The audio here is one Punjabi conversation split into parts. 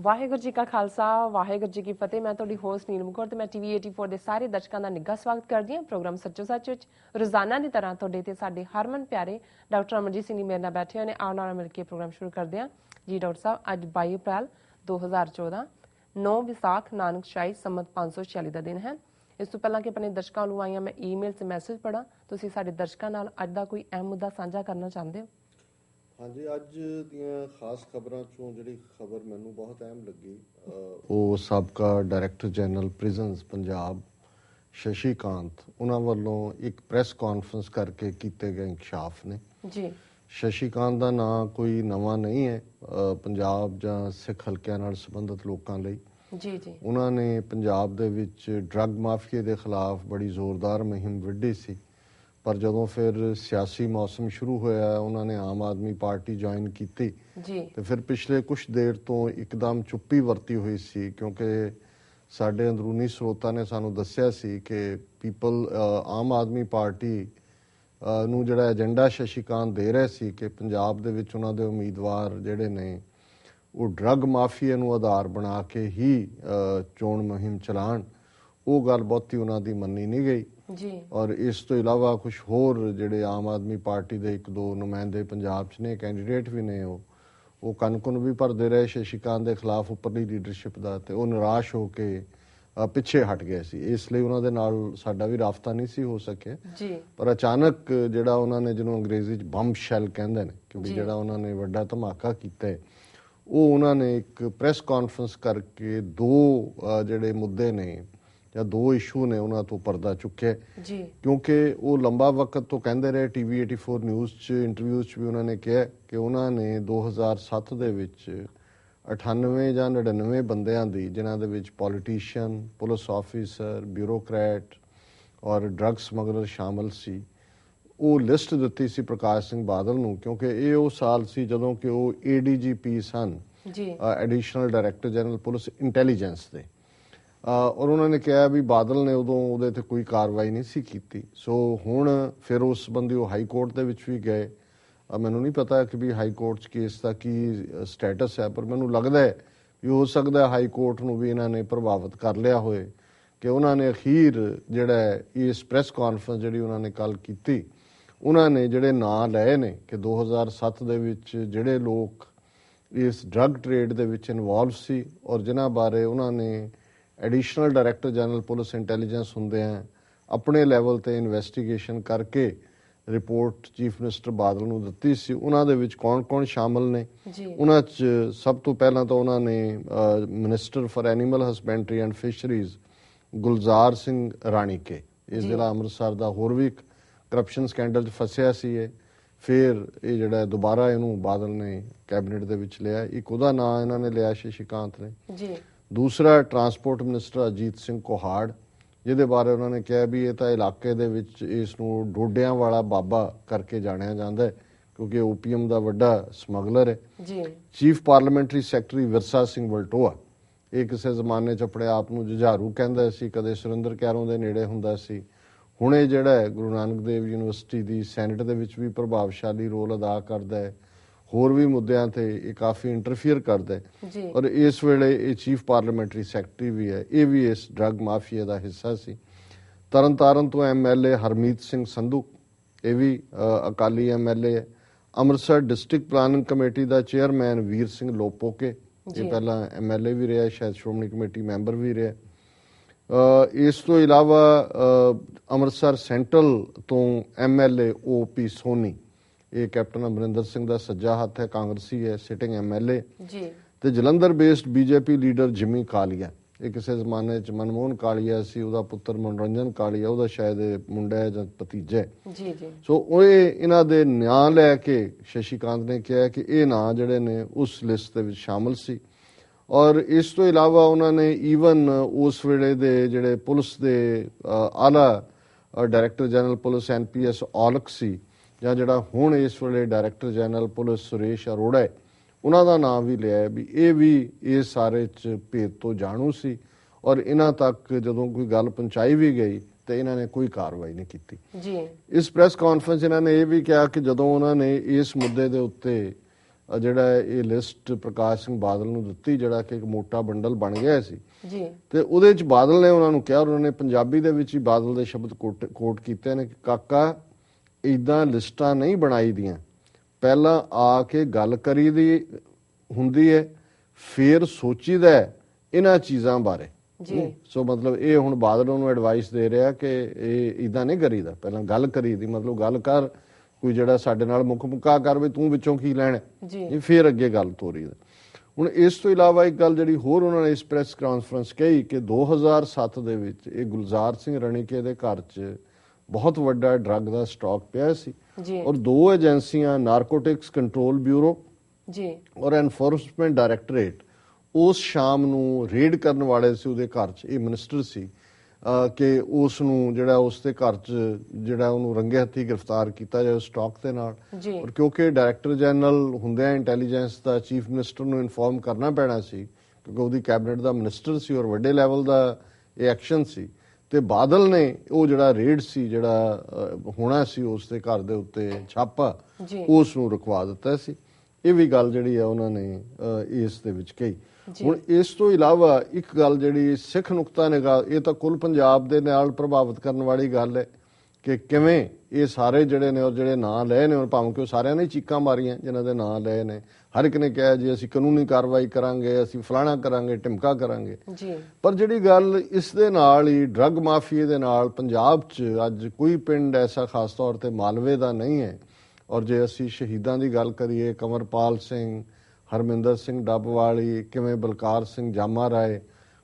ਵਾਹਿਗੁਰੂ ਜੀ ਕਾ ਖਾਲਸਾ ਵਾਹਿਗੁਰੂ ਜੀ ਕੀ ਫਤਿਹ। ਮੈਂ ਤੁਹਾਡੀ ਹੋਸਟ ਨੀਲਮ ਕੌਰ ਤੇ ਮੈਂ ਟੀਵੀ 84 ਦੇ ਸਾਰੇ ਦਰਸ਼ਕਾਂ ਦਾ ਨਿੱਘਾ ਸਵਾਗਤ ਕਰਦੀ ਹਾਂ ਪ੍ਰੋਗਰਾਮ ਸੱਚੋ ਸੱਚ ਵਿੱਚ। ਰੋਜ਼ਾਨਾ ਦੀ ਤਰ੍ਹਾਂ ਤੁਹਾਡੇ ਤੇ ਸਾਡੇ ਹਰਮਨ ਪਿਆਰੇ ਡਾਕਟਰ ਅਮਰਜੀਤ ਸਿੰਘ ਮੇਰੇ ਨਾਲ ਬੈਠੇ ਹੋਏ ਨੇ। ਆਉਣ ਨਾਲ ਮਿਲ ਕੇ ਪ੍ਰੋਗਰਾਮ ਸ਼ੁਰੂ ਕਰਦੇ ਹਾਂ ਜੀ। ਡਾਕਟਰ ਸਾਹਿਬ, ਅੱਜ 22 ਅਪ੍ਰੈਲ 2014 9 ਵਿਸਾਖ ਨਾਨਕ ਸ਼ਾਹੀ ਸੰਮਤ 546 ਦਾ ਦਿਨ ਹੈ। ਇਸ ਤੋਂ ਪਹਿਲਾਂ ਕਿ ਆਪਣੇ ਦਰਸ਼ਕਾਂ ਨੂੰ ਆਈਆਂ ਮੈਂ ਈਮੇਲ ਤੇ ਮੈਸੇਜ ਪੜ੍ਹਾਂ, ਤੁਸੀਂ ਸਾਡੇ ਦਰਸ਼ਕਾਂ ਨਾਲ ਅੱਜ ਦਾ ਕੋਈ ਅਹਿਮ ਮੁੱਦਾ ਸਾਂਝਾ ਕਰਨਾ ਚਾਹੁੰਦੇ ਹੋ? ਹਾਂਜੀ, ਅੱਜ ਦੀਆਂ ਖਾਸ ਖਬਰਾਂ ਚੋਂ ਜਿਹੜੀ ਖਬਰ ਮੈਨੂੰ ਬਹੁਤ ਅਹਿਮ ਲੱਗੀ ਉਹ ਸਾਬਕਾ director general prisons Punjab Shashi Kant ਉਹਨਾਂ ਵੱਲੋਂ ਇੱਕ ਪ੍ਰੈਸ ਕਾਨਫਰੰਸ ਕਰਕੇ ਕੀਤੇ ਗਏ ਇੰਕਸ਼ਾਫ ਨੇ ਜੀ। ਸ਼ਸ਼ੀ ਕਾਂਤ ਦਾ ਨਾਂ ਕੋਈ ਨਵਾਂ ਨਹੀਂ ਹੈ ਪੰਜਾਬ ਜਾਂ ਸਿੱਖ ਹਲਕਿਆਂ ਨਾਲ ਸੰਬੰਧਿਤ ਲੋਕਾਂ ਲਈ ਜੀ। ਉਹਨਾਂ ਨੇ ਪੰਜਾਬ ਦੇ ਵਿੱਚ ਡਰੱਗ ਮਾਫੀਏ ਦੇ ਖਿਲਾਫ ਬੜੀ ਜ਼ੋਰਦਾਰ ਮੁਹਿੰਮ ਵਿੱਢੀ ਸੀ, ਪਰ ਜਦੋਂ ਫਿਰ ਸਿਆਸੀ ਮੌਸਮ ਸ਼ੁਰੂ ਹੋਇਆ ਉਹਨਾਂ ਨੇ ਆਮ ਆਦਮੀ ਪਾਰਟੀ ਜੁਆਇਨ ਕੀਤੀ ਤੇ ਫਿਰ ਪਿਛਲੇ ਕੁਛ ਦੇਰ ਤੋਂ ਇੱਕਦਮ ਚੁੱਪੀ ਵਰਤੀ ਹੋਈ ਸੀ, ਕਿਉਂਕਿ ਸਾਡੇ ਅੰਦਰੂਨੀ ਸਰੋਤਾਂ ਨੇ ਸਾਨੂੰ ਦੱਸਿਆ ਸੀ ਕਿ ਆਮ ਆਦਮੀ ਪਾਰਟੀ ਨੂੰ ਜਿਹੜਾ ਏਜੰਡਾ ਸ਼ਸ਼ੀ ਕਾਂਤ ਦੇ ਰਹੇ ਸੀ ਕਿ ਪੰਜਾਬ ਦੇ ਵਿੱਚ ਉਹਨਾਂ ਦੇ ਉਮੀਦਵਾਰ ਜਿਹੜੇ ਨੇ ਉਹ ਡਰੱਗ ਮਾਫੀਏ ਨੂੰ ਆਧਾਰ ਬਣਾ ਕੇ ਹੀ ਚੋਣ ਮੁਹਿੰਮ ਚਲਾਉਣ, ਉਹ ਗੱਲ ਬਹੁਤੀ ਉਹਨਾਂ ਦੀ ਮੰਨੀ ਨਹੀਂ ਗਈ ਜੀ। ਔਰ ਇਸ ਤੋਂ ਇਲਾਵਾ ਕੁਝ ਹੋਰ ਜਿਹੜੇ ਆਮ ਆਦਮੀ ਪਾਰਟੀ ਦੇ ਇੱਕ ਦੋ ਨੁਮਾਇੰਦੇ ਪੰਜਾਬ 'ਚ ਨੇ, ਕੈਂਡੀਡੇਟ ਵੀ ਨੇ, ਉਹ ਕਨਕਨ ਵੀ ਭਰਦੇ ਰਹੇ ਸ਼ਸ਼ੀ ਕਾਂਤ ਦੇ ਖਿਲਾਫ ਉੱਪਰਲੀ ਲੀਡਰਸ਼ਿਪ ਦਾ, ਤੇ ਉਹ ਨਿਰਾਸ਼ ਹੋ ਕੇ ਪਿੱਛੇ ਹਟ ਗਏ ਸੀ। ਇਸ ਲਈ ਉਹਨਾਂ ਦੇ ਨਾਲ ਸਾਡਾ ਵੀ ਰਾਬਤਾ ਨਹੀਂ ਸੀ ਹੋ ਸਕਿਆ ਜੀ। ਪਰ ਅਚਾਨਕ ਜਿਹੜਾ ਉਹਨਾਂ ਨੇ, ਜਿਹਨੂੰ ਅੰਗਰੇਜ਼ੀ 'ਚ ਬੰਬ ਸ਼ੈਲ ਕਹਿੰਦੇ ਨੇ, ਕਿਉਂਕਿ ਜਿਹੜਾ ਉਹਨਾਂ ਨੇ ਵੱਡਾ ਧਮਾਕਾ ਕੀਤਾ, ਉਹ ਉਹਨਾਂ ਨੇ ਇੱਕ ਪ੍ਰੈਸ ਕਾਨਫਰੰਸ ਕਰਕੇ ਦੋ ਜਿਹੜੇ ਮੁੱਦੇ ਨੇ ਜਾਂ ਦੋ ਇਸ਼ੂ ਨੇ ਉਹਨਾਂ ਤੋਂ ਪਰਦਾ ਚੁੱਕਿਆ ਜੀ। ਕਿਉਂਕਿ ਉਹ ਲੰਬਾ ਵਕਤ ਤੋਂ ਕਹਿੰਦੇ ਰਹੇ, ਟੀਵੀ 84 ਨਿਊਜ਼ 'ਚ ਇੰਟਰਵਿਊਜ਼ 'ਚ ਵੀ ਉਹਨਾਂ ਨੇ ਕਿਹਾ ਕਿ ਉਹਨਾਂ ਨੇ 2007 ਦੇ ਵਿੱਚ 98 ਜਾਂ 99 ਬੰਦਿਆਂ ਦੀ, ਜਿਨ੍ਹਾਂ ਦੇ ਵਿੱਚ ਪੋਲੀਟੀਸ਼ੀਅਨ, ਪੁਲਿਸ ਆਫੀਸਰ, ਬਿਊਰੋਕਰੈਟ ਔਰ ਡਰੱਗ ਸਮਗਲਰ ਸ਼ਾਮਲ ਸੀ, ਉਹ ਲਿਸਟ ਦਿੱਤੀ ਸੀ ਪ੍ਰਕਾਸ਼ ਸਿੰਘ ਬਾਦਲ ਨੂੰ, ਕਿਉਂਕਿ ਇਹ ਉਹ ਸਾਲ ਸੀ ਜਦੋਂ ਕਿ ਉਹ ADGP ਸਨ, additional director general police intelligence ਦੇ। ਔਰ ਉਹਨਾਂ ਨੇ ਕਿਹਾ ਵੀ ਬਾਦਲ ਨੇ ਉਦੋਂ ਉਹਦੇ ਤੇ ਕੋਈ ਕਾਰਵਾਈ ਨਹੀਂ ਸੀ ਕੀਤੀ। ਸੋ ਹੁਣ ਫਿਰ ਉਸ ਸੰਬੰਧੀ ਉਹ ਹਾਈ ਕੋਰਟ ਦੇ ਵਿੱਚ ਵੀ ਗਏ। ਮੈਨੂੰ ਨਹੀਂ ਪਤਾ ਕਿ ਵੀ ਹਾਈ ਕੋਰਟ 'ਚ ਕੇਸ ਦਾ ਕੀ ਸਟੇਟਸ ਹੈ, ਪਰ ਮੈਨੂੰ ਲੱਗਦਾ ਹੈ ਵੀ ਹੋ ਸਕਦਾ ਹਾਈ ਕੋਰਟ ਨੂੰ ਵੀ ਇਹਨਾਂ ਨੇ ਪ੍ਰਭਾਵਿਤ ਕਰ ਲਿਆ ਹੋਏ ਕਿ ਉਹਨਾਂ ਨੇ ਅਖੀਰ ਜਿਹੜਾ ਇਸ ਪ੍ਰੈਸ ਕਾਨਫਰੰਸ ਜਿਹੜੀ ਉਹਨਾਂ ਨੇ ਕੱਲ੍ਹ ਕੀਤੀ, ਉਹਨਾਂ ਨੇ ਜਿਹੜੇ ਨਾਂ ਲਏ ਨੇ ਕਿ 2007 ਦੇ ਵਿੱਚ ਜਿਹੜੇ ਲੋਕ ਇਸ ਡਰੱਗ ਟ੍ਰੇਡ ਦੇ ਵਿੱਚ ਇਨਵੋਲਵ ਸੀ ਔਰ ਜਿਨ੍ਹਾਂ ਬਾਰੇ ਉਹਨਾਂ ਨੇ additional director general police intelligence ਹੁੰਦੇ ਆ ਆਪਣੇ ਲੈਵਲ ਤੇ ਇਨਵੈਸਟੀਗੇਸ਼ਨ ਕਰਕੇ ਰਿਪੋਰਟ ਚੀਫ ਮਿਨਿਸਟਰ ਬਾਦਲ ਨੂੰ ਦਿੱਤੀ ਸੀ, ਉਹਨਾਂ ਦੇ ਵਿੱਚ ਕੌਣ-ਕੌਣ ਸ਼ਾਮਲ ਨੇ। ਉਹਨਾਂ 'ਚ ਸਭ ਤੋਂ ਪਹਿਲਾਂ ਤਾਂ ਉਹਨਾਂ ਨੇ minister for animal husbandry and fisheries Gulzar Singh Ranike, ਇਸ ਜ਼ਿਲ੍ਹਾ ਅੰਮ੍ਰਿਤਸਰ ਦਾ ਹੋਰ ਵੀ ਇੱਕ ਕਰਪਸ਼ਨ ਸਕੈਂਡਲ 'ਚ ਫਸਿਆ ਸੀ ਇਹ, ਫਿਰ ਇਹ ਜਿਹੜਾ ਦੁਬਾਰਾ ਇਹਨੂੰ ਬਾਦਲ ਨੇ ਕੈਬਨਿਟ ਦੇ ਵਿੱਚ ਲਿਆ, ਇੱਕ ਉਹਦਾ ਨਾਂ ਇਹਨਾਂ ਨੇ ਲਿਆ ਸ਼ਸ਼ੀ ਕਾਂਤ ਨੇ ਜੀ। ਦੂਸਰਾ ਟਰਾਂਸਪੋਰਟ ਮਿਨਿਸਟਰ ਅਜੀਤ ਸਿੰਘ ਕੋਹਾੜ, ਜਿਹਦੇ ਬਾਰੇ ਉਹਨਾਂ ਨੇ ਕਿਹਾ ਵੀ ਇਹ ਤਾਂ ਇਲਾਕੇ ਦੇ ਵਿੱਚ ਇਸ ਨੂੰ ਡੋਡਿਆਂ ਵਾਲਾ ਬਾਬਾ ਕਰਕੇ ਜਾਣਿਆ ਜਾਂਦਾ ਹੈ, ਕਿਉਂਕਿ ਓਪੀਐਮ ਦਾ ਵੱਡਾ ਸਮਗਲਰ ਹੈ ਜੀ। Chief parliamentary secretary Virsa Singh Valtoha, ਇਹ ਕਿਸੇ ਜ਼ਮਾਨੇ 'ਚ ਆਪਣੇ ਆਪ ਨੂੰ ਜੁਝਾਰੂ ਕਹਿੰਦਾ ਸੀ, ਕਦੇ ਸੁਰਿੰਦਰ ਕੈਰੋਂ ਦੇ ਨੇੜੇ ਹੁੰਦਾ ਸੀ, ਹੁਣ ਇਹ ਜਿਹੜਾ ਹੈ ਗੁਰੂ ਨਾਨਕ ਦੇਵ ਯੂਨੀਵਰਸਿਟੀ ਦੀ ਸੈਨੇਟ ਦੇ ਵਿੱਚ ਵੀ ਪ੍ਰਭਾਵਸ਼ਾਲੀ ਰੋਲ ਅਦਾ ਕਰਦਾ ਹੈ, ਹੋਰ ਵੀ ਮੁੱਦਿਆਂ ਤੇ ਇਹ ਕਾਫੀ ਇੰਟਰਫੀਅਰ ਕਰਦਾ ਹੈ ਔਰ ਇਸ ਵੇਲੇ ਇਹ ਚੀਫ ਪਾਰਲੀਮੈਂਟਰੀ ਸੈਕਟਰੀ ਵੀ ਹੈ, ਇਹ ਵੀ ਇਸ ਡਰੱਗ ਮਾਫੀਆ ਦਾ ਹਿੱਸਾ ਸੀ। ਤਰਨਤਾਰਨ ਤੋਂ MLA ਹਰਮੀਤ ਸਿੰਘ ਸੰਧੂ, ਇਹ ਵੀ ਅਕਾਲੀ MLA ਹੈ। ਅੰਮ੍ਰਿਤਸਰ ਡਿਸਟ੍ਰਿਕਟ ਪਲਾਨਿੰਗ ਕਮੇਟੀ ਦਾ ਚੇਅਰਮੈਨ ਵੀਰ ਸਿੰਘ ਲੋਪੋਕੇ, ਇਹ ਪਹਿਲਾਂ MLA ਵੀ ਰਿਹਾ, ਸ਼ਾਇਦ ਸ਼੍ਰੋਮਣੀ ਕਮੇਟੀ ਮੈਂਬਰ ਵੀ ਰਿਹਾ। ਇਸ ਤੋਂ ਇਲਾਵਾ ਅੰਮ੍ਰਿਤਸਰ ਸੈਂਟਰਲ ਤੋਂ MLA OP ਸੋਨੀ, ਇਹ ਕੈਪਟਨ ਅਮਰਿੰਦਰ ਸਿੰਘ ਦਾ ਸੱਜਾ ਹੱਥ ਹੈ, ਕਾਂਗਰਸੀ ਹੈ, ਸਿਟਿੰਗ MLA ਜੀ। ਤੇ Jalandhar based BJP leader Jimmy Kalia, ਇਹ ਕਿਸੇ ਜ਼ਮਾਨੇ 'ਚ ਮਨਮੋਹਨ ਕਾਲੀਆ ਸੀ, ਉਹਦਾ ਪੁੱਤਰ ਮਨੋਰੰਜਨ ਕਾਲੀਆ, ਉਹਦਾ ਸ਼ਾਇਦ ਮੁੰਡਾ ਹੈ ਜਾਂ ਭਤੀਜਾ ਜੀ ਜੀ। ਸੋ ਉਹ ਇਹਨਾਂ ਦੇ ਨਾਂ ਲੈ ਕੇ ਸ਼ਸ਼ੀ ਕਾਂਤ ਨੇ ਕਿਹਾ ਕਿ ਇਹ ਨਾਂ ਜਿਹੜੇ ਨੇ ਉਸ ਲਿਸਟ ਦੇ ਵਿੱਚ ਸ਼ਾਮਲ ਸੀ। ਔਰ ਇਸ ਤੋਂ ਇਲਾਵਾ ਉਹਨਾਂ ਨੇ ਈਵਨ ਉਸ ਵੇਲੇ ਦੇ ਜਿਹੜੇ ਪੁਲਿਸ ਦੇ ਆਲਾ director general police NPS Aulakh ਸੀ, ਜਾਂ ਜਿਹੜਾ ਹੁਣ ਇਸ ਵੇਲੇ director general police Suresh Arora ਹੈ, ਉਹਨਾਂ ਦਾ ਨਾਮ ਵੀ ਲਿਆ ਵੀ ਇਹ ਵੀ ਇਸ ਸਾਰੇ 'ਚ ਭੇਦ ਤੋਂ ਜਾਣੂ ਸੀ ਔਰ ਇਹਨਾਂ ਤੱਕ ਜਦੋਂ ਕੋਈ ਗੱਲ ਪਹੁੰਚਾਈ ਵੀ ਗਈ ਤੇ ਇਹਨਾਂ ਨੇ ਕੋਈ ਕਾਰਵਾਈ ਨਹੀਂ ਕੀਤੀ ਜੀ। ਇਸ ਪ੍ਰੈਸ ਕਾਨਫਰੰਸ ਇਹਨਾਂ ਨੇ ਇਹ ਵੀ ਕਿਹਾ ਕਿ ਜਦੋਂ ਉਹਨਾਂ ਨੇ ਇਸ ਮੁੱਦੇ ਦੇ ਉੱਤੇ ਜਿਹੜਾ ਇਹ ਲਿਸਟ ਪ੍ਰਕਾਸ਼ ਸਿੰਘ ਬਾਦਲ ਨੂੰ ਦਿੱਤੀ, ਜਿਹੜਾ ਕਿ ਇੱਕ ਮੋਟਾ ਬੰਡਲ ਬਣ ਗਿਆ ਸੀ ਜੀ, ਤੇ ਉਹਦੇ ਚ ਬਾਦਲ ਨੇ ਉਹਨਾਂ ਨੂੰ ਕਿਹਾ, ਉਹਨਾਂ ਨੇ ਪੰਜਾਬੀ ਦੇ ਵਿੱਚ ਹੀ ਬਾਦਲ ਦੇ ਸ਼ਬਦ ਕੋਟ ਕੀਤੇ ਨੇ ਕਿ ਕਾਕਾ ਇਦਾਂ ਲਿਸਟਾਂ ਨਹੀਂ ਬਣਾਈ ਦੀਆਂ, ਪਹਿਲਾਂ ਆ ਕੇ ਗੱਲ ਕਰੀ ਦੀ ਹੁੰਦੀ ਹੈ, ਫਿਰ ਸੋਚੀਦਾ ਇਹਨਾਂ ਚੀਜ਼ਾਂ ਬਾਰੇ। ਸੋ ਮਤਲਬ ਇਹ ਹੁਣ ਬਾਦਲ ਨੂੰ ਐਡਵਾਈਸ ਦੇ ਰਿਹਾ ਕਿ ਇਹ ਇਦਾਂ ਨਹੀਂ ਕਰੀਦਾ, ਪਹਿਲਾਂ ਗੱਲ ਕਰੀ ਦੀ, ਮਤਲਬ ਗੱਲ ਕਰ, ਕੋਈ ਜਿਹੜਾ ਸਾਡੇ ਨਾਲ ਮੁੱਕਾ ਕਰ ਵੀ ਤੂੰ ਵਿੱਚੋਂ ਕੀ ਲੈਣਾ ਜੀ, ਫਿਰ ਅੱਗੇ ਗੱਲ ਤੋਰੀ ਦਾ। ਹੁਣ ਇਸ ਤੋਂ ਇਲਾਵਾ ਇੱਕ ਗੱਲ ਜਿਹੜੀ ਹੋਰ ਉਹਨਾਂ ਨੇ ਇਸ ਪ੍ਰੈਸ ਕਾਨਫਰੰਸ ਕਹੀ ਕਿ 2007 ਦੇ ਵਿੱਚ ਇਹ ਗੁਲਜ਼ਾਰ ਸਿੰਘ ਰਣੀਕੇ ਦੇ ਘਰ 'ਚ ਬਹੁਤ ਵੱਡਾ ਡਰੱਗ ਦਾ ਸਟਾਕ ਪਿਆ ਸੀ ਔਰ ਦੋ ਏਜੰਸੀਆਂ, ਨਾਰਕੋਟਿਕਸ ਕੰਟਰੋਲ ਬਿਊਰੋ ਜੀ ਔਰ ਐਨਫੋਰਸਮੈਂਟ ਡਾਇਰੈਕਟੋਰੇਟ, ਉਸ ਸ਼ਾਮ ਨੂੰ ਰੇਡ ਕਰਨ ਵਾਲੇ ਸੀ ਉਹਦੇ ਘਰ 'ਚ। ਇਹ ਮਿਨਿਸਟਰ ਸੀ ਕਿ ਉਸ ਨੂੰ ਜਿਹੜਾ ਉਸ ਦੇ ਘਰ 'ਚ ਜਿਹੜਾ ਉਹਨੂੰ ਰੰਗੇ ਹੱਥੀ ਗ੍ਰਿਫਤਾਰ ਕੀਤਾ ਜਾਏ ਸਟਾਕ ਦੇ ਨਾਲ। ਔਰ ਕਿਉਂਕਿ ਡਾਇਰੈਕਟਰ ਜਨਰਲ ਹੁੰਦਿਆਂ ਇੰਟੈਲੀਜੈਂਸ ਦਾ ਚੀਫ ਮਿਨਿਸਟਰ ਨੂੰ ਇਨਫੋਰਮ ਕਰਨਾ ਪੈਣਾ ਸੀ, ਕਿਉਂਕਿ ਉਹਦੀ ਕੈਬਨਿਟ ਦਾ ਮਿਨਿਸਟਰ ਸੀ ਔਰ ਵੱਡੇ ਲੈਵਲ ਦਾ ਇਹ ਐਕਸ਼ਨ ਸੀ, ਤੇ ਬਾਦਲ ਨੇ ਉਹ ਜਿਹੜਾ ਰੇਡ ਸੀ, ਜਿਹੜਾ ਹੋਣਾ ਸੀ ਉਸ ਦੇ ਘਰ ਦੇ ਉੱਤੇ ਛਾਪਾ, ਉਸ ਨੂੰ ਰੁਕਵਾ ਦਿੱਤਾ ਸੀ। ਇਹ ਵੀ ਗੱਲ ਜਿਹੜੀ ਆ ਉਹਨਾਂ ਨੇ ਇਸ ਦੇ ਵਿੱਚ ਕਹੀ। ਹੁਣ ਇਸ ਤੋਂ ਇਲਾਵਾ ਇੱਕ ਗੱਲ ਜਿਹੜੀ ਸਿੱਖ ਨੁਕਤਾ ਨਿਗਾਹ, ਇਹ ਤਾਂ ਕੁੱਲ ਪੰਜਾਬ ਦੇ ਨਾਲ ਪ੍ਰਭਾਵਿਤ ਕਰਨ ਵਾਲੀ ਗੱਲ ਹੈ ਕਿ ਕਿਵੇਂ ਇਹ ਸਾਰੇ ਜਿਹੜੇ ਨੇ ਔਰ ਜਿਹੜੇ ਨਾਂ ਲਏ ਨੇ, ਭਾਵੇਂ ਕਿ ਉਹ ਸਾਰਿਆਂ ਨੇ ਚੀਕਾਂ ਮਾਰੀਆਂ ਜਿਨ੍ਹਾਂ ਦੇ ਨਾਂ ਲਏ ਨੇ, ਹਰ ਇੱਕ ਨੇ ਕਿਹਾ ਜੀ ਅਸੀਂ ਕਾਨੂੰਨੀ ਕਾਰਵਾਈ ਕਰਾਂਗੇ, ਅਸੀਂ ਫਲਾਣਾ ਕਰਾਂਗੇ, ਢਿਮਕਾ ਕਰਾਂਗੇ। ਪਰ ਜਿਹੜੀ ਗੱਲ ਇਸ ਦੇ ਨਾਲ ਹੀ ਡਰੱਗ ਮਾਫੀਏ ਦੇ ਨਾਲ ਪੰਜਾਬ 'ਚ ਅੱਜ ਕੋਈ ਪਿੰਡ ਐਸਾ ਖਾਸ ਤੌਰ ਤੇ ਮਾਲਵੇ ਦਾ ਨਹੀਂ ਹੈ। ਔਰ ਜੇ ਅਸੀਂ ਸ਼ਹੀਦਾਂ ਦੀ ਗੱਲ ਕਰੀਏ, ਕਮਰਪਾਲ ਸਿੰਘ, ਹਰਮਿੰਦਰ ਸਿੰਘ ਡੱਬਵਾਲੀ, ਕਿਵੇਂ ਬਲਕਾਰ ਸਿੰਘ ਜਾਮਾ ਰਾਏ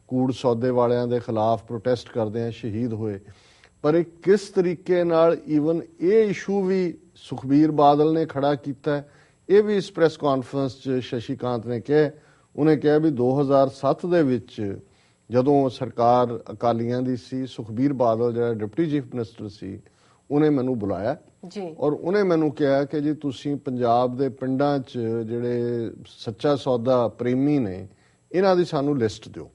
ਕੂੜ ਸੌਦੇ ਵਾਲਿਆਂ ਦੇ ਖਿਲਾਫ ਪ੍ਰੋਟੈਸਟ ਕਰਦੇ ਆ ਸ਼ਹੀਦ ਹੋਏ, ਪਰ ਇਹ ਕਿਸ ਤਰੀਕੇ ਨਾਲ ਈਵਨ ਇਹ ਇਸ਼ੂ ਵੀ ਸੁਖਬੀਰ ਬਾਦਲ ਨੇ ਖੜਾ ਕੀਤਾ। ਇਹ ਵੀ ਇਸ ਪ੍ਰੈਸ ਕਾਨਫਰੰਸ 'ਚ ਸ਼ਸ਼ੀ ਕਾਂਤ ਨੇ ਕਿਹਾ। ਉਹਨੇ ਕਿਹਾ ਵੀ 2007 ਦੇ ਵਿੱਚ ਜਦੋਂ ਸਰਕਾਰ ਅਕਾਲੀਆਂ ਦੀ ਸੀ, ਸੁਖਬੀਰ ਬਾਦਲ ਜਿਹੜਾ ਡਿਪਟੀ ਚੀਫ ਮਿਨਿਸਟਰ ਸੀ, ਉਹਨੇ ਮੈਨੂੰ ਬੁਲਾਇਆ ਔਰ ਉਹਨੇ ਮੈਨੂੰ ਕਿਹਾ ਕਿ ਜੀ ਤੁਸੀਂ ਪੰਜਾਬ ਦੇ ਪਿੰਡਾਂ 'ਚ ਜਿਹੜੇ ਸੱਚਾ ਸੌਦਾ ਪ੍ਰੇਮੀ ਨੇ, ਇਹਨਾਂ ਦੀ ਸਾਨੂੰ ਲਿਸਟ ਦਿਓ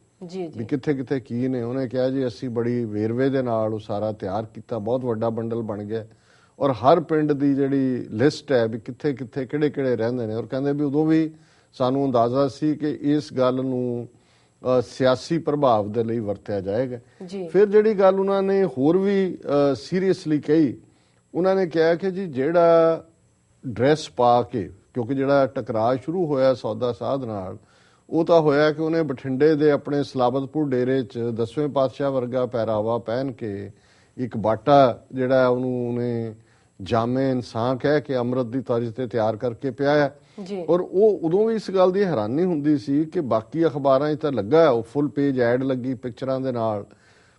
ਵੀ ਕਿੱਥੇ ਕਿੱਥੇ ਕੀ ਨੇ। ਉਹਨੇ ਕਿਹਾ ਜੀ ਅਸੀਂ ਬੜੀ ਵੇਰਵੇ ਦੇ ਨਾਲ ਉਹ ਸਾਰਾ ਤਿਆਰ ਕੀਤਾ, ਬਹੁਤ ਵੱਡਾ ਬੰਡਲ ਬਣ ਗਿਆ ਔਰ ਹਰ ਪਿੰਡ ਦੀ ਜਿਹੜੀ ਲਿਸਟ ਹੈ ਵੀ ਕਿੱਥੇ ਕਿੱਥੇ ਕਿਹੜੇ ਕਿਹੜੇ ਰਹਿੰਦੇ ਨੇ। ਔਰ ਕਹਿੰਦੇ ਵੀ ਉਦੋਂ ਵੀ ਸਾਨੂੰ ਅੰਦਾਜ਼ਾ ਸੀ ਕਿ ਇਸ ਗੱਲ ਨੂੰ ਸਿਆਸੀ ਪ੍ਰਭਾਵ ਦੇ ਲਈ ਵਰਤਿਆ ਜਾਏਗਾ। ਫਿਰ ਜਿਹੜੀ ਗੱਲ ਉਹਨਾਂ ਨੇ ਹੋਰ ਵੀ ਸੀਰੀਅਸਲੀ ਕਹੀ, ਉਹਨਾਂ ਨੇ ਕਿਹਾ ਕਿ ਜੀ ਜਿਹੜਾ ਡਰੈਸ ਪਾ ਕੇ, ਕਿਉਂਕਿ ਜਿਹੜਾ ਟਕਰਾਅ ਸ਼ੁਰੂ ਹੋਇਆ ਸੌਦਾ ਸਾਧ ਨਾਲ, ਉਹ ਤਾਂ ਹੋਇਆ ਕਿ ਉਹਨੇ ਬਠਿੰਡੇ ਦੇ ਆਪਣੇ ਸਲਾਬਤਪੁਰ ਡੇਰੇ 'ਚ 10ਵੇਂ ਪਾਤਸ਼ਾਹ ਵਰਗਾ ਪਹਿਰਾਵਾ ਪਹਿਨ ਕੇ ਇੱਕ ਬਾਟਾ ਜਿਹੜਾ ਉਹਨੂੰ ਉਹਨੇ ਜਾਮੇ ਇਨਸਾਨ ਕਹਿ ਕੇ ਅੰਮ੍ਰਿਤ ਦੀ ਤਰਜ਼ ਤੇ ਤਿਆਰ ਕਰਕੇ ਪਿਆਇਆ। ਔਰ ਉਹ ਉਦੋਂ ਵੀ ਇਸ ਗੱਲ ਦੀ ਹੈਰਾਨੀ ਹੁੰਦੀ ਸੀ ਕਿ ਬਾਕੀ ਅਖਬਾਰਾਂ 'ਚ ਤਾਂ ਲੱਗਾ ਉਹ ਫੁੱਲ ਪੇਜ ਐਡ ਲੱਗੀ ਪਿਕਚਰਾਂ ਦੇ ਨਾਲ,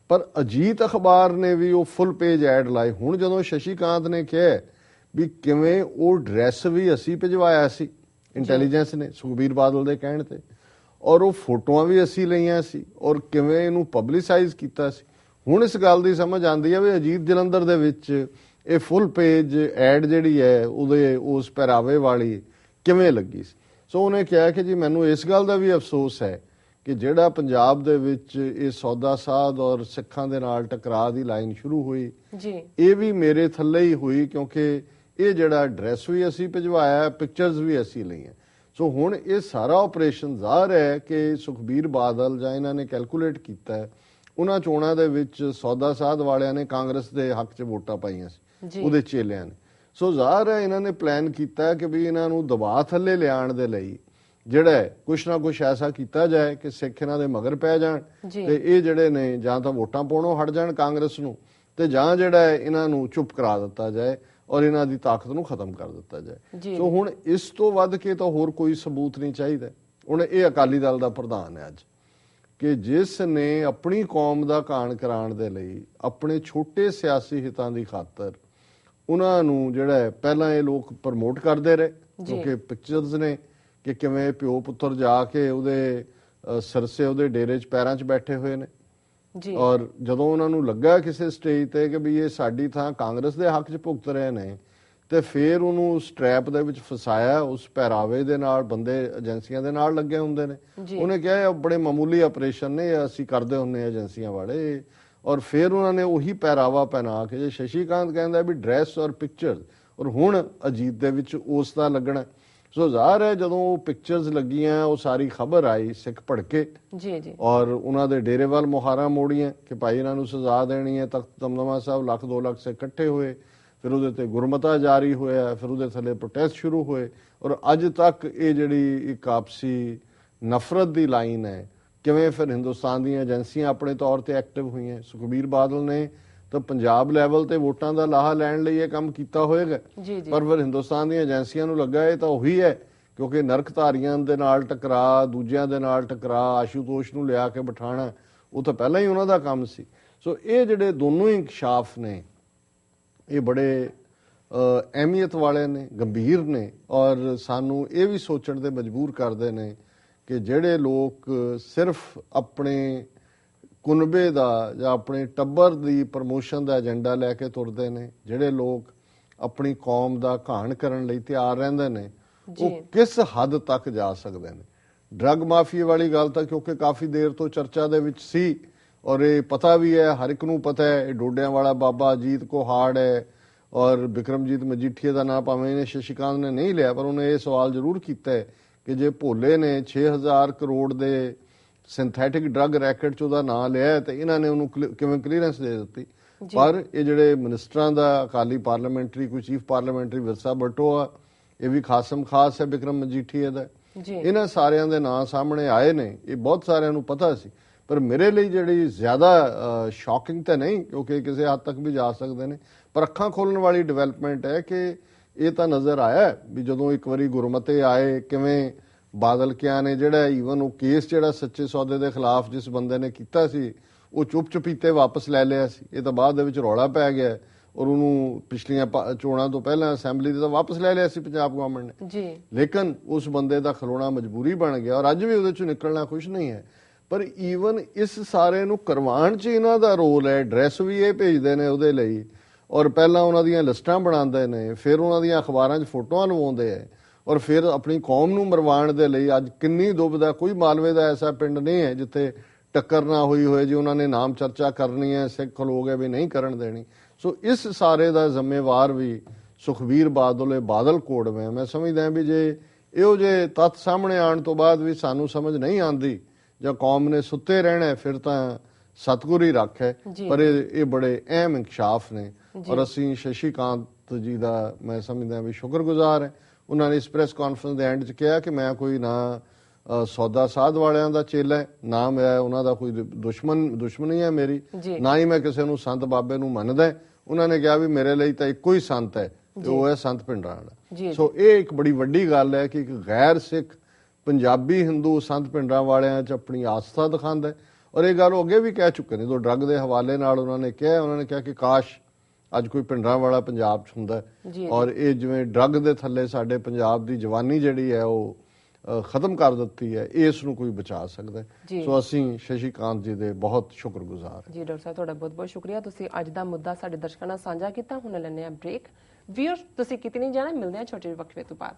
ਪਰ ਅਜੀਤ ਅਖਬਾਰ ਨੇ ਵੀ ਉਹ ਫੁੱਲ ਪੇਜ ਐਡ ਲਾਏ। ਹੁਣ ਜਦੋਂ ਸ਼ਸ਼ੀ ਕਾਂਤ ਨੇ ਕਿਹਾ ਵੀ ਕਿਵੇਂ ਉਹ ਡਰੈਸ ਵੀ ਅਸੀਂ ਭਿਜਵਾਇਆ ਸੀ ਇੰਟੈਲੀਜੈਂਸ ਨੇ ਸੁਖਬੀਰ ਬਾਦਲ ਦੇ ਕਹਿਣ ਤੇ, ਔਰ ਉਹ ਫੋਟੋਆਂ ਵੀ ਅਸੀਂ ਲਈਆਂ ਸੀ ਔਰ ਕਿਵੇਂ ਇਹਨੂੰ ਪਬਲਿਸਾਈਜ਼ ਕੀਤਾ ਸੀ, ਹੁਣ ਇਸ ਗੱਲ ਦੀ ਸਮਝ ਆਉਂਦੀ ਹੈ ਵੀ ਅਜੀਤ ਜਲੰਧਰ ਦੇ ਵਿੱਚ ਇਹ ਫੁੱਲ ਪੇਜ ਐਡ ਜਿਹੜੀ ਹੈ ਉਹਦੇ ਉਸ ਪਹਿਰਾਵੇ ਵਾਲੀ ਕਿਵੇਂ ਲੱਗੀ ਸੀ। ਸੋ ਉਹਨੇ ਕਿਹਾ ਕਿ ਜੀ ਮੈਨੂੰ ਇਸ ਗੱਲ ਦਾ ਵੀ ਅਫਸੋਸ ਹੈ ਕਿ ਜਿਹੜਾ ਪੰਜਾਬ ਦੇ ਵਿੱਚ ਇਹ ਸੌਦਾ ਸਾਧ ਔਰ ਸਿੱਖਾਂ ਦੇ ਨਾਲ ਟਕਰਾਅ ਦੀ ਲਾਈਨ ਸ਼ੁਰੂ ਹੋਈ, ਇਹ ਵੀ ਮੇਰੇ ਥੱਲੇ ਹੀ ਹੋਈ, ਕਿਉਂਕਿ ਇਹ ਜਿਹੜਾ ਡਰੈਸ ਵੀ ਅਸੀਂ ਭਿਜਵਾਇਆ, ਪਿਕਚਰਸ ਵੀ ਅਸੀਂ ਲਈਆਂ। ਸੋ ਹੁਣ ਇਹ ਸਾਰਾ ਆਪਰੇਸ਼ਨ ਜ਼ਾਹਰ ਹੈ ਕਿ ਸੁਖਬੀਰ ਬਾਦਲ ਜਾਂ ਇਹਨਾਂ ਨੇ ਕੈਲਕੂਲੇਟ ਕੀਤਾ ਹੈ, ਉਹਨਾਂ ਚੋਣਾਂ ਦੇ ਵਿੱਚ ਸੌਦਾ ਸਾਧ ਵਾਲਿਆਂ ਨੇ ਕਾਂਗਰਸ ਦੇ ਹੱਕ 'ਚ ਵੋਟਾਂ ਪਾਈਆਂ ਸੀ, ਉਹਦੇ ਚੇਲਿਆਂ ਨੇ। ਸੋ ਜ਼ਾਹਰ ਹੈ ਇਹਨਾਂ ਨੇ ਪਲਾਨ ਕੀਤਾ ਕਿ ਵੀ ਇਹਨਾਂ ਨੂੰ ਦਬਾਅ ਥੱਲੇ ਲਿਆਉਣ ਦੇ ਲਈ ਜਿਹੜਾ ਕੁਛ ਨਾ ਕੁਛ ਐਸਾ ਕੀਤਾ ਜਾਏ ਕਿ ਸਿੱਖ ਇਹਨਾਂ ਦੇ ਮਗਰ ਪੈ ਜਾਣ ਤੇ ਇਹ ਜਿਹੜੇ ਨੇ ਜਾਂ ਤਾਂ ਵੋਟਾਂ ਪਾਉਣੋਂ ਹਟ ਜਾਣ ਕਾਂਗਰਸ ਨੂੰ, ਤੇ ਜਾਂ ਜਿਹੜਾ ਇਹਨਾਂ ਨੂੰ ਚੁੱਪ ਕਰਾ ਦਿੱਤਾ ਜਾਏ ਔਰ ਇਹਨਾਂ ਦੀ ਤਾਕਤ ਨੂੰ ਖਤਮ ਕਰ ਦਿੱਤਾ ਜਾਏ। ਸੋ ਹੁਣ ਇਸ ਤੋਂ ਵੱਧ ਕੇ ਤਾਂ ਹੋਰ ਕੋਈ ਸਬੂਤ ਨਹੀਂ ਚਾਹੀਦਾ। ਹੁਣ ਇਹ ਅਕਾਲੀ ਦਲ ਦਾ ਪ੍ਰਧਾਨ ਹੈ ਅੱਜ, ਕਿ ਜਿਸ ਨੇ ਆਪਣੀ ਕੌਮ ਦਾ ਘਾਣ ਕਰਾਉਣ ਦੇ ਲਈ ਆਪਣੇ ਛੋਟੇ ਸਿਆਸੀ ਹਿੱਤਾਂ ਦੀ ਖਾਤਰ ਉਹਨਾਂ ਨੂੰ ਜਿਹੜਾ ਪਹਿਲਾਂ ਇਹ ਲੋਕ ਪ੍ਰਮੋਟ ਕਰਦੇ ਰਹੇ, ਕਿਉਂਕਿ ਪਿਕਚਰਸ ਨੇ ਕਿ ਕਿਵੇਂ ਪਿਓ ਪੁੱਤਰ ਜਾ ਕੇ ਉਹਦੇ ਸਰਸੇ ਉਹਦੇ ਡੇਰੇ 'ਚ ਪੈਰਾਂ 'ਚ ਬੈਠੇ ਹੋਏ ਨੇ। ਔਰ ਜਦੋਂ ਉਹਨਾਂ ਨੂੰ ਲੱਗਾ ਕਿਸੇ ਸਟੇਜ ਤੇ ਕਿ ਵੀ ਇਹ ਸਾਡੀ ਥਾਂ ਕਾਂਗਰਸ ਦੇ ਹੱਕ 'ਚ ਭੁਗਤ ਰਹੇ ਨੇ, ਤੇ ਫਿਰ ਉਹਨੂੰ ਉਸ ਟ੍ਰੈਪ ਦੇ ਵਿੱਚ ਫਸਾਇਆ। ਉਸ ਪਹਿਰਾਵੇ ਦੇ ਨਾਲ ਬੰਦੇ ਏਜੰਸੀਆਂ ਦੇ ਨਾਲ ਲੱਗੇ ਹੁੰਦੇ ਨੇ। ਉਹਨੇ ਕਿਹਾ ਇਹ ਬੜੇ ਮਾਮੂਲੀ ਆਪਰੇਸ਼ਨ ਨੇ, ਅਸੀਂ ਕਰਦੇ ਹੁੰਦੇ ਆ ਏਜੰਸੀਆਂ ਵਾਲੇ। ਔਰ ਫਿਰ ਉਹਨਾਂ ਨੇ ਉਹੀ ਪਹਿਰਾਵਾ ਪਹਿਨਾ ਕੇ, ਜੇ ਸ਼ਸ਼ੀ ਕਾਂਤ ਕਹਿੰਦਾ ਵੀ ਡਰੈਸ ਔਰ ਪਿਕਚਰ, ਔਰ ਹੁਣ ਅਜੀਤ ਦੇ ਵਿੱਚ ਉਸ ਦਾ ਲੱਗਣਾ। ਸੋ ਜ਼ਾਹਰ ਹੈ ਜਦੋਂ ਉਹ ਪਿਕਚਰਸ ਲੱਗੀਆਂ, ਉਹ ਸਾਰੀ ਖਬਰ ਆਈ, ਸਿੱਖ ਭੜਕੇ ਜੀ ਜੀ ਔਰ ਉਹਨਾਂ ਦੇ ਡੇਰੇ ਵੱਲ ਮੁਹਾਰਾਂ ਮੋੜੀਆਂ ਕਿ ਭਾਈ ਇਹਨਾਂ ਨੂੰ ਸਜ਼ਾ ਦੇਣੀ ਹੈ। ਤਖਤ ਦਮਦਮਾ ਸਾਹਿਬ 1 2 ਲੱਖ ਸੇ ਇਕੱਠੇ ਹੋਏ, ਫਿਰ ਉਹਦੇ ਤੇ ਗੁਰਮਤਾ ਜਾਰੀ ਹੋਇਆ, ਫਿਰ ਉਹਦੇ ਥੱਲੇ ਪ੍ਰੋਟੈਸਟ ਸ਼ੁਰੂ ਹੋਏ ਔਰ ਅੱਜ ਤੱਕ ਇਹ ਜਿਹੜੀ ਇੱਕ ਆਪਸੀ ਨਫ਼ਰਤ ਦੀ ਲਾਈਨ ਹੈ, ਕਿਵੇਂ ਫਿਰ ਹਿੰਦੁਸਤਾਨ ਦੀਆਂ ਏਜੰਸੀਆਂ ਆਪਣੇ ਤੌਰ ਤੇ ਐਕਟਿਵ ਹੋਈਆਂ। ਸੁਖਬੀਰ ਬਾਦਲ ਨੇ ਤਾਂ ਪੰਜਾਬ ਲੈਵਲ ਤੇ ਵੋਟਾਂ ਦਾ ਲਾਹਾ ਲੈਣ ਲਈ ਇਹ ਕੰਮ ਕੀਤਾ ਹੋਏਗਾ, ਜੀ ਜੀ ਪਰ ਫਿਰ ਹਿੰਦੁਸਤਾਨ ਦੀਆਂ ਏਜੰਸੀਆਂ ਨੂੰ ਲੱਗਾ ਇਹ ਤਾਂ ਉਹੀ ਹੈ, ਕਿਉਂਕਿ ਨਰਕਧਾਰੀਆਂ ਦੇ ਨਾਲ ਟਕਰਾ, ਦੂਜਿਆਂ ਦੇ ਨਾਲ ਟਕਰਾ, ਆਸ਼ੂਤੋਸ਼ ਨੂੰ ਲਿਆ ਕੇ ਬਿਠਾਣਾ ਉਹ ਤਾਂ ਪਹਿਲਾਂ ਹੀ ਉਹਨਾਂ ਦਾ ਕੰਮ ਸੀ। ਸੋ ਇਹ ਜਿਹੜੇ ਦੋਨੋਂ ਹੀ ਇੰਕਸ਼ਾਫ ਨੇ ਇਹ ਬੜੇ ਅਹਿਮੀਅਤ ਵਾਲੇ ਨੇ, ਗੰਭੀਰ ਨੇ ਔਰ ਸਾਨੂੰ ਇਹ ਵੀ ਸੋਚਣ ਤੇ ਮਜਬੂਰ ਕਰਦੇ ਨੇ ਕਿ ਜਿਹੜੇ ਲੋਕ ਸਿਰਫ ਆਪਣੇ ਕੁਨਬੇ ਦਾ ਜਾਂ ਆਪਣੇ ਟੱਬਰ ਦੀ ਪ੍ਰਮੋਸ਼ਨ ਦਾ ਏਜੰਡਾ ਲੈ ਕੇ ਤੁਰਦੇ ਨੇ, ਜਿਹੜੇ ਲੋਕ ਆਪਣੀ ਕੌਮ ਦਾ ਘਾਣ ਕਰਨ ਲਈ ਤਿਆਰ ਰਹਿੰਦੇ ਨੇ, ਉਹ ਕਿਸ ਹੱਦ ਤੱਕ ਜਾ ਸਕਦੇ ਨੇ। ਡਰੱਗ ਮਾਫੀਆ ਵਾਲੀ ਗੱਲ ਤਾਂ ਕਿਉਂਕਿ ਕਾਫੀ ਦੇਰ ਤੋਂ ਚਰਚਾ ਦੇ ਵਿੱਚ ਸੀ ਔਰ ਇਹ ਪਤਾ ਵੀ ਹੈ, ਹਰ ਇੱਕ ਨੂੰ ਪਤਾ ਹੈ, ਇਹ ਡੋਡਿਆਂ ਵਾਲਾ ਬਾਬਾ ਅਜੀਤ ਕੋਹਾੜ ਹੈ ਔਰ ਬਿਕਰਮਜੀਤ ਮਜੀਠੀਆ ਦਾ ਨਾਂ ਭਾਵੇਂ ਇਹਨੇ ਸ਼ਸ਼ੀਕਾਂਤ ਨੇ ਨਹੀਂ ਲਿਆ, ਪਰ ਉਹਨੇ ਇਹ ਸਵਾਲ ਜ਼ਰੂਰ ਕੀਤਾ ਹੈ ਕਿ ਜੇ ਭੋਲੇ ਨੇ 6000 ਕਰੋੜ ਦੇ ਸਿੰਥੈਟਿਕ ਡਰੱਗ ਰੈਕਟ 'ਚ ਉਹਦਾ ਨਾਂ ਲਿਆ ਤੇ ਇਹਨਾਂ ਨੇ ਉਹਨੂੰ ਕਿਵੇਂ ਕਲੀਅਰੈਂਸ ਦੇ ਦਿੱਤੀ। ਪਰ ਇਹ ਜਿਹੜੇ ਮਿਨਿਸਟਰਾਂ ਦਾ ਅਕਾਲੀ ਪਾਰਲੀਮੈਂਟਰੀ ਕੋਈ ਚੀਫ ਪਾਰਲੀਮੈਂਟਰੀ ਵਿਰਸਾ ਬਟੋਆ, ਇਹ ਵੀ ਖਾਸਮ ਖਾਸ ਹੈ ਬਿਕਰਮ ਮਜੀਠੀਆ ਦਾ, ਇਹਨਾਂ ਸਾਰਿਆਂ ਦੇ ਨਾਂ ਸਾਹਮਣੇ ਆਏ ਨੇ, ਇਹ ਬਹੁਤ ਸਾਰਿਆਂ ਨੂੰ ਪਤਾ ਸੀ। ਪਰ ਮੇਰੇ ਲਈ ਜਿਹੜੀ ਜ਼ਿਆਦਾ ਸ਼ੌਕਿੰਗ ਤਾਂ ਨਹੀਂ, ਕਿਉਂਕਿ ਕਿਸੇ ਹੱਦ ਤੱਕ ਵੀ ਜਾ ਸਕਦੇ ਨੇ, ਪਰ ਅੱਖਾਂ ਖੋਲਣ ਵਾਲੀ ਡਿਵੈਲਪਮੈਂਟ ਹੈ ਕਿ ਇਹ ਤਾਂ ਨਜ਼ਰ ਆਇਆ ਵੀ ਜਦੋਂ ਇੱਕ ਵਾਰੀ ਗੁਰਮਤੇ ਆਏ, ਕਿਵੇਂ ਬਾਦਲ ਕਿਆ ਨੇ ਜਿਹੜਾ ਈਵਨ ਉਹ ਕੇਸ ਜਿਹੜਾ ਸੱਚੇ ਸੌਦੇ ਦੇ ਖਿਲਾਫ ਜਿਸ ਬੰਦੇ ਨੇ ਕੀਤਾ ਸੀ ਉਹ ਚੁੱਪ ਚੁਪੀਤੇ ਵਾਪਸ ਲੈ ਲਿਆ ਸੀ। ਇਹ ਤਾਂ ਬਾਅਦ ਦੇ ਵਿੱਚ ਰੌਲਾ ਪੈ ਗਿਆ ਔਰ ਉਹਨੂੰ ਪਿਛਲੀਆਂ ਚੋਣਾਂ ਤੋਂ ਪਹਿਲਾਂ ਅਸੈਂਬਲੀ ਦੇ ਤਾਂ ਵਾਪਸ ਲੈ ਲਿਆ ਸੀ ਪੰਜਾਬ ਗਵਰਨਮੈਂਟ ਨੇ ਜੀ, ਲੇਕਿਨ ਉਸ ਬੰਦੇ ਦਾ ਖਲੋਣਾ ਮਜਬੂਰੀ ਬਣ ਗਿਆ ਔਰ ਅੱਜ ਵੀ ਉਹਦੇ ਚੋਂ ਨਿਕਲਣਾ ਕੁਝ ਨਹੀਂ ਹੈ। ਪਰ ਈਵਨ ਇਸ ਸਾਰੇ ਨੂੰ ਕਰਵਾਉਣ 'ਚ ਇਹਨਾਂ ਦਾ ਰੋਲ ਹੈ। ਡਰੈਸ ਵੀ ਇਹ ਭੇਜਦੇ ਨੇ ਉਹਦੇ ਲਈ ਔਰ ਪਹਿਲਾਂ ਉਹਨਾਂ ਦੀਆਂ ਲਿਸਟਾਂ ਬਣਾਉਂਦੇ ਨੇ, ਫਿਰ ਉਹਨਾਂ ਦੀਆਂ ਅਖਬਾਰਾਂ 'ਚ ਫੋਟੋਆਂ ਲਵਾਉਂਦੇ ਹੈ ਔਰ ਫਿਰ ਆਪਣੀ ਕੌਮ ਨੂੰ ਮਰਵਾਉਣ ਦੇ ਲਈ ਅੱਜ ਕਿੰਨੀ ਦੁਬਦਾ। ਕੋਈ ਮਾਲਵੇ ਦਾ ਐਸਾ ਪਿੰਡ ਨਹੀਂ ਹੈ ਜਿੱਥੇ ਟੱਕਰ ਨਾ ਹੋਈ ਹੋਏ ਜੀ ਉਹਨਾਂ ਨੇ ਨਾਮ ਚਰਚਾ ਕਰਨੀ ਹੈ, ਸਿੱਖ ਖਲੋ ਗਏ ਵੀ ਨਹੀਂ ਕਰਨ ਦੇਣੀ। ਸੋ ਇਸ ਸਾਰੇ ਦਾ ਜ਼ਿੰਮੇਵਾਰ ਵੀ ਸੁਖਬੀਰ ਬਾਦਲ ਬਾਦਲ ਕੋਡ ਮੈਂ ਸਮਝਦਾ ਵੀ ਜੇ ਇਹੋ ਜਿਹੇ ਤੱਥ ਸਾਹਮਣੇ ਆਉਣ ਤੋਂ ਬਾਅਦ ਵੀ ਸਾਨੂੰ ਸਮਝ ਨਹੀਂ ਆਉਂਦੀ ਜਾਂ ਕੌਮ ਨੇ ਸੁੱਤੇ ਰਹਿਣਾ ਫਿਰ ਤਾਂ ਸਤਿਗੁਰ ਹੀ ਰੱਖ ਹੈ। ਪਰ ਇਹ ਬੜੇ ਅਹਿਮ ਇੰਕਸ਼ਾਫ ਨੇ ਔਰ ਅਸੀਂ ਸ਼ਸ਼ੀਕਾਂਤ ਜੀ ਦਾ ਮੈਂ ਸਮਝਦਾ ਵੀ ਸ਼ੁਕਰਗੁਜ਼ਾਰ ਹੈ। ਉਹਨਾਂ ਨੇ ਇਸ ਪ੍ਰੈਸ ਕਾਨਫਰੰਸ ਦੇ ਐਂਡ 'ਚ ਕਿਹਾ ਕਿ ਮੈਂ ਕੋਈ ਨਾ ਸੌਦਾ ਸਾਧ ਵਾਲਿਆਂ ਦਾ ਚੇਲਾ ਹੈ, ਨਾ ਮੈਂ ਉਹਨਾਂ ਦਾ ਕੋਈ ਦੁਸ਼ਮਣੀ ਹੈ ਮੇਰੀ, ਨਾ ਹੀ ਮੈਂ ਕਿਸੇ ਨੂੰ ਸੰਤ ਬਾਬੇ ਨੂੰ ਮੰਨਦਾ। ਉਹਨਾਂ ਨੇ ਕਿਹਾ ਵੀ ਮੇਰੇ ਲਈ ਤਾਂ ਇੱਕੋ ਹੀ ਸੰਤ ਹੈ ਤੇ ਉਹ ਹੈ ਸੰਤ ਭਿੰਡਰਾਂ ਵਾਲਾ। ਸੋ ਇਹ ਇੱਕ ਬੜੀ ਵੱਡੀ ਗੱਲ ਹੈ ਕਿ ਇੱਕ ਗੈਰ ਸਿੱਖ ਪੰਜਾਬੀ ਹਿੰਦੂ ਸੰਤ ਭਿੰਡਰਾਂ ਵਾਲਿਆਂ 'ਚ ਆਪਣੀ ਆਸਥਾ ਦਿਖਾਉਂਦਾ ਔਰ ਇਹ ਗੱਲ ਉਹ ਅੱਗੇ ਵੀ ਕਹਿ ਚੁੱਕੇ ਨੇ। ਜੋ ਡਰੱਗ ਦੇ ਹਵਾਲੇ ਨਾਲ ਉਹਨਾਂ ਨੇ ਕਿਹਾ ਕਿ ਕਾਸ਼ ਅੱਜ ਕੋਈ ਭਿੰਡਰਾਂ ਵਾਲਾ ਪੰਜਾਬ 'ਚ ਹੁੰਦਾ ਔਰ ਇਹ ਜਿਵੇਂ ਡਰੱਗ ਦੇ ਥੱਲੇ ਸਾਡੇ ਪੰਜਾਬ ਦੀ ਜਵਾਨੀ ਜਿਹੜੀ ਹੈ ਉਹ ਖਤਮ ਕਰ ਦਿੱਤੀ ਹੈ, ਇਸ ਨੂੰ ਕੋਈ ਬਚਾ ਸਕਦਾ। ਸੋ ਅਸੀਂ ਸ਼ਸ਼ੀਕਾਂਤ ਜੀ ਦੇ ਬਹੁਤ ਸ਼ੁਕਰਗੁਜ਼ਾਰ ਹਾਂ। ਜੀ ਡਾਕਟਰ ਸਾਹਿਬ ਤੁਹਾਡਾ ਬਹੁਤ ਬਹੁਤ ਸ਼ੁਕਰੀਆ, ਤੁਸੀਂ ਅੱਜ ਦਾ ਮੁੱਦਾ ਸਾਡੇ ਦਰਸ਼ਕਾਂ ਨਾਲ ਸਾਂਝਾ ਕੀਤਾ। ਹੁਣ ਲੈਣੇ ਆ ਬ੍ਰੇਕ। ਵੀਅਰਸ ਤੁਸੀਂ ਕਿਤੇ ਨਹੀਂ ਜਾਣਾ, ਮਿਲਦੇ ਆ ਛੋਟੇ ਜਿਹੇ ਵਕਫੇ ਤੋਂ ਬਾਅਦ।